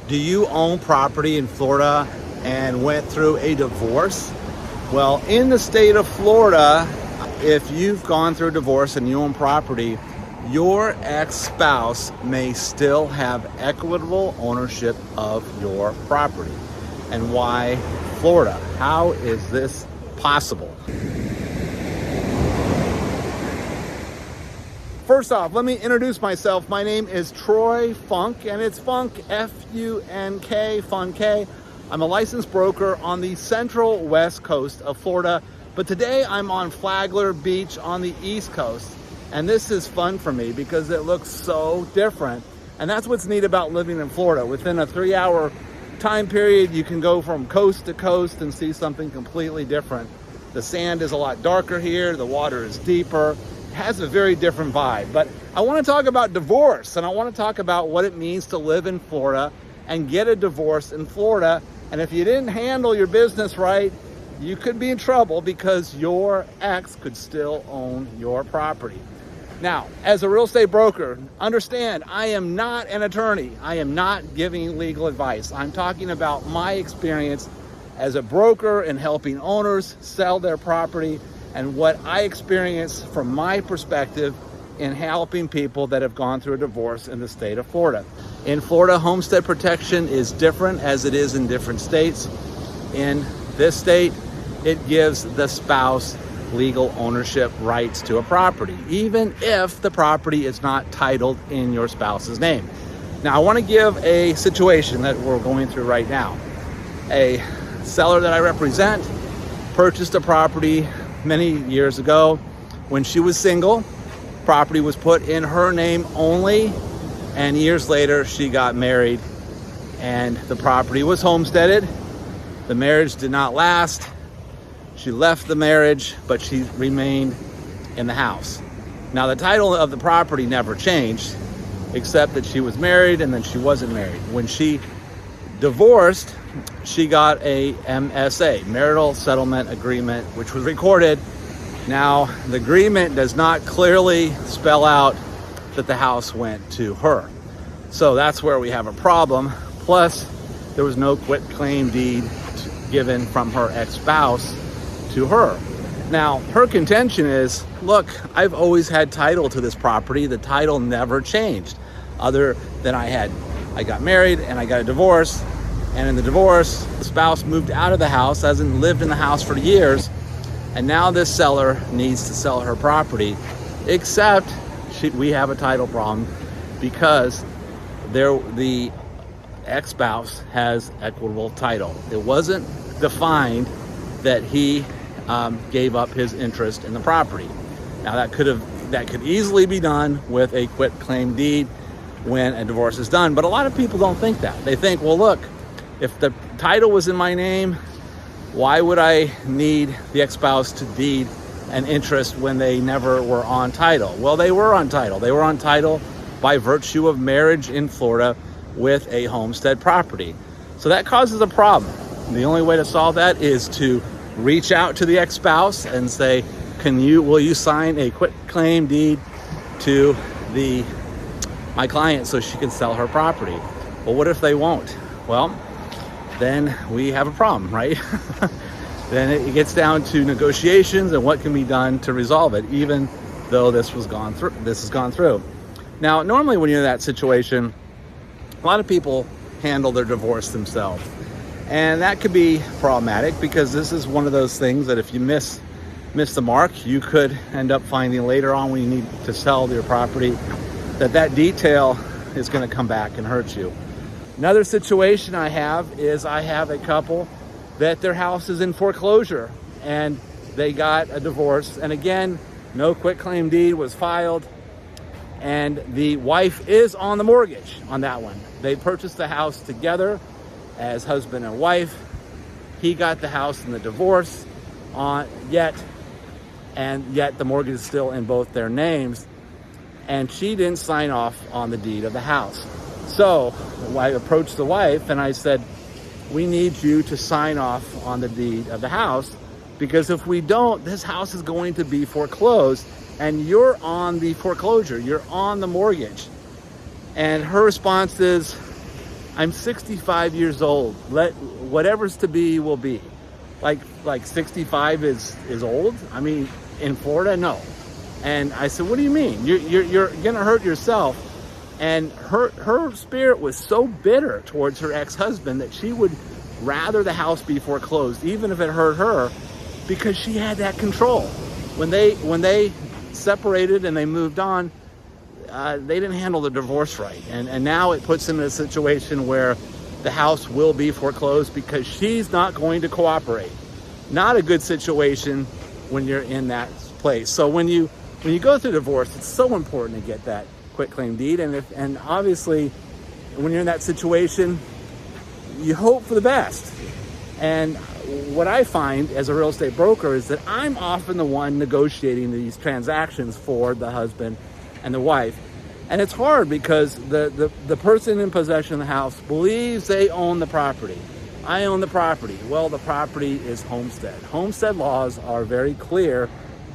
Do you own property in Florida and went through a divorce? Well, in the state of Florida, if you've gone through a divorce and you own property, your ex-spouse may still have equitable ownership of your property. And why Florida? How is this possible? First off, let me introduce myself. My name is Troy Funk, and it's Funk, F-U-N-K, Fun K. I'm a licensed broker on the central west coast of Florida, but today I'm on Flagler Beach on the east coast. And this is fun for me because it looks so different. And that's what's neat about living in Florida. Within a 3-hour time period, you can go from coast to coast and see something completely different. The sand is a lot darker here, the water is deeper. Has a very different vibe. But I want to talk about divorce, and I want to talk about what it means to live in Florida and get a divorce in Florida. And if you didn't handle your business right, you could be in trouble because your ex could still own your property. Now, as a real estate broker, understand I am not an attorney. I am not giving legal advice. I'm talking about my experience as a broker in helping owners sell their property and what I experience from my perspective in helping people that have gone through a divorce in the state of Florida. In Florida, homestead protection is different as it is in different states. In this state, it gives the spouse legal ownership rights to a property, even if the property is not titled in your spouse's name. Now, I want to give a situation that we're going through right now. A seller that I represent purchased a property many years ago when she was single. Property was put in her name only, and years later she got married and the property was homesteaded. The marriage did not last. She left the marriage, but she remained in the house. Now, the title of the property never changed, except that she was married and then she wasn't married. When she divorced, she got a MSA, marital settlement agreement, which was recorded. Now, the agreement does not clearly spell out that the house went to her. So that's where we have a problem. Plus, there was no quit claim deed given from her ex-spouse to her. Now, her contention is, look, I've always had title to this property. The title never changed, other than I got married and I got a divorce. And in the divorce, the spouse moved out of the house, hasn't lived in the house for years, and now this seller needs to sell her property, except we have a title problem because the ex-spouse has equitable title. It wasn't defined that he gave up his interest in the property. Now, that could easily be done with a quit claim deed when a divorce is done, but a lot of people don't think that. They think, well, look, if the title was in my name, why would I need the ex-spouse to deed an interest when they never were on title? Well, they were on title. They were on title by virtue of marriage in Florida with a homestead property. So that causes a problem. The only way to solve that is to reach out to the ex-spouse and say, will you sign a quit claim deed to my client so she can sell her property? Well, what if they won't? Well, then we have a problem, right? Then it gets down to negotiations and what can be done to resolve it, even though this has gone through. Now, normally when you're in that situation, a lot of people handle their divorce themselves. And that could be problematic because this is one of those things that if you miss the mark, you could end up finding later on when you need to sell your property that detail is going to come back and hurt you. Another situation I have is I have a couple that their house is in foreclosure and they got a divorce. And again, no quitclaim deed was filed. And the wife is on the mortgage on that one. They purchased the house together as husband and wife. He got the house in the divorce yet the mortgage is still in both their names. And she didn't sign off on the deed of the house. So I approached the wife and I said, we need you to sign off on the deed of the house, because if we don't, this house is going to be foreclosed and you're on the foreclosure, you're on the mortgage. And her response is, I'm 65 years old. Let whatever's to be will be. Like 65 is old? I mean, in Florida, no. And I said, what do you mean? You're gonna hurt yourself. And her spirit was so bitter towards her ex-husband that she would rather the house be foreclosed, even if it hurt her, because she had that control. When they separated and they moved on, they didn't handle the divorce right. And now it puts them in a situation where the house will be foreclosed because she's not going to cooperate. Not a good situation when you're in that place. So when you go through divorce, it's so important to get that quitclaim deed. And obviously, when you're in that situation, you hope for the best. And what I find as a real estate broker is that I'm often the one negotiating these transactions for the husband and the wife. And it's hard because the person in possession of the house believes they own the property. I own the property. Well, the property is homestead. Homestead laws are very clear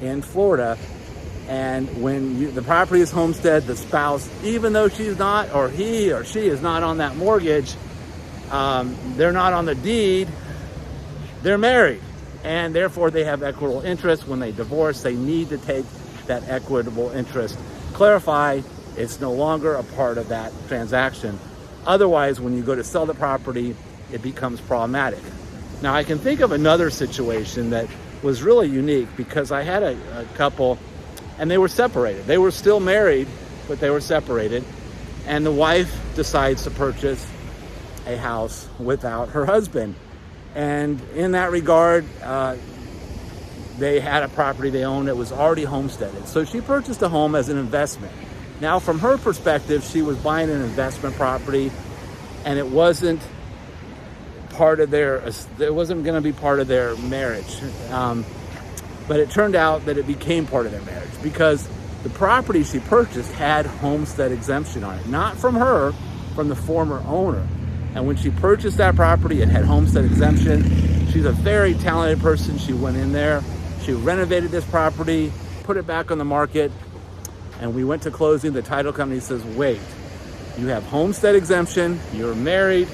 in Florida. And when the property is homestead, the spouse, even though she's not, or he or she is not on that mortgage, they're not on the deed, they're married. And therefore they have equitable interest. When they divorce, they need to take that equitable interest. Clarify, it's no longer a part of that transaction. Otherwise, when you go to sell the property, it becomes problematic. Now, I can think of another situation that was really unique because I had a couple and they were separated. They were still married, but they were separated. And the wife decides to purchase a house without her husband. And in that regard, they had a property they owned that was already homesteaded. So she purchased a home as an investment. Now, from her perspective, she was buying an investment property, and it wasn't part of it wasn't going to be part of their marriage. But it turned out that it became part of their marriage because the property she purchased had homestead exemption on it, not from her, from the former owner. And when she purchased that property, it had homestead exemption. She's a very talented person. She went in there, she renovated this property, put it back on the market, and we went to closing. The title company says, wait, you have homestead exemption, you're married,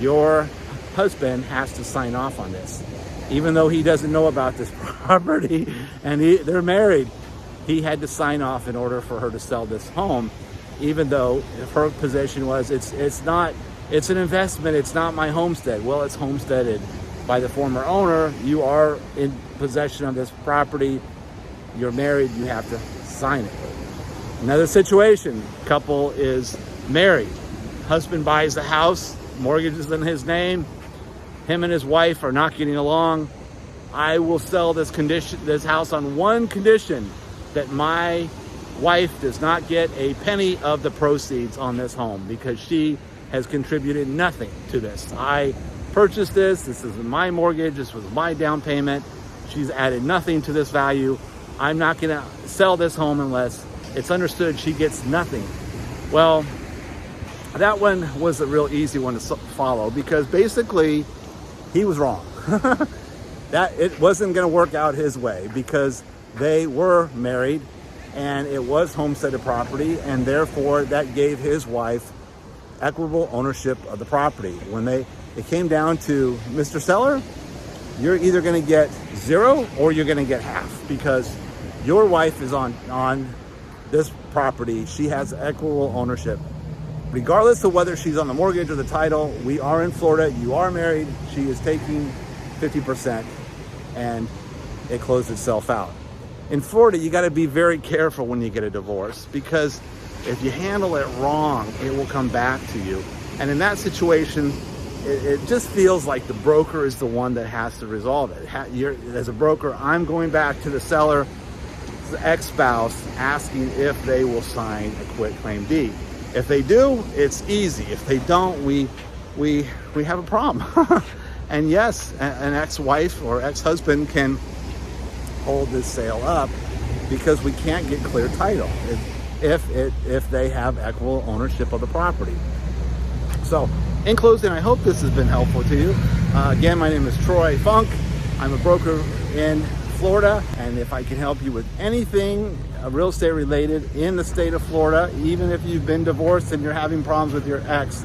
your husband has to sign off on this. Even though he doesn't know about this property and they're married, he had to sign off in order for her to sell this home, even though if her position was, it's an investment, it's not my homestead. Well, it's homesteaded by the former owner. You are in possession of this property, you're married, you have to sign it. Another situation, couple is married. Husband buys the house, mortgage is in his name. Him and his wife are not getting along. I will sell this house on one condition, that my wife does not get a penny of the proceeds on this home because she has contributed nothing to this. I purchased this is my mortgage, this was my down payment. She's added nothing to this value. I'm not gonna sell this home unless it's understood she gets nothing. Well, that one was a real easy one to follow because basically he was wrong. That it wasn't going to work out his way because they were married and it was homesteaded property, and therefore that gave his wife equitable ownership of the property. When it came down to, Mr. Seller, you're either going to get zero or you're going to get half because your wife is on this property. She has equitable ownership. Regardless of whether she's on the mortgage or the title, we are in Florida, you are married, she is taking 50%, and it closed itself out. In Florida, you gotta be very careful when you get a divorce because if you handle it wrong, it will come back to you. And in that situation, it just feels like the broker is the one that has to resolve it. As a broker, I'm going back to the seller, the ex-spouse, asking if they will sign a quitclaim deed. If they do, it's easy. If they don't, we have a problem. And yes, an ex-wife or ex-husband can hold this sale up because we can't get clear title if they have equitable ownership of the property. So, in closing, I hope this has been helpful to you. Again, my name is Troy Funk. I'm a broker in Florida, and if I can help you with anything real estate related in the state of Florida, even if you've been divorced and you're having problems with your ex,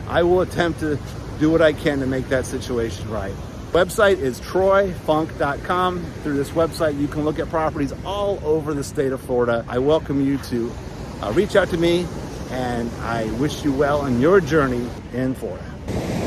I will attempt to do what I can to make that situation right. Website is troyfunk.com. Through this website, you can look at properties all over the state of Florida. I welcome you to reach out to me, and I wish you well on your journey in Florida.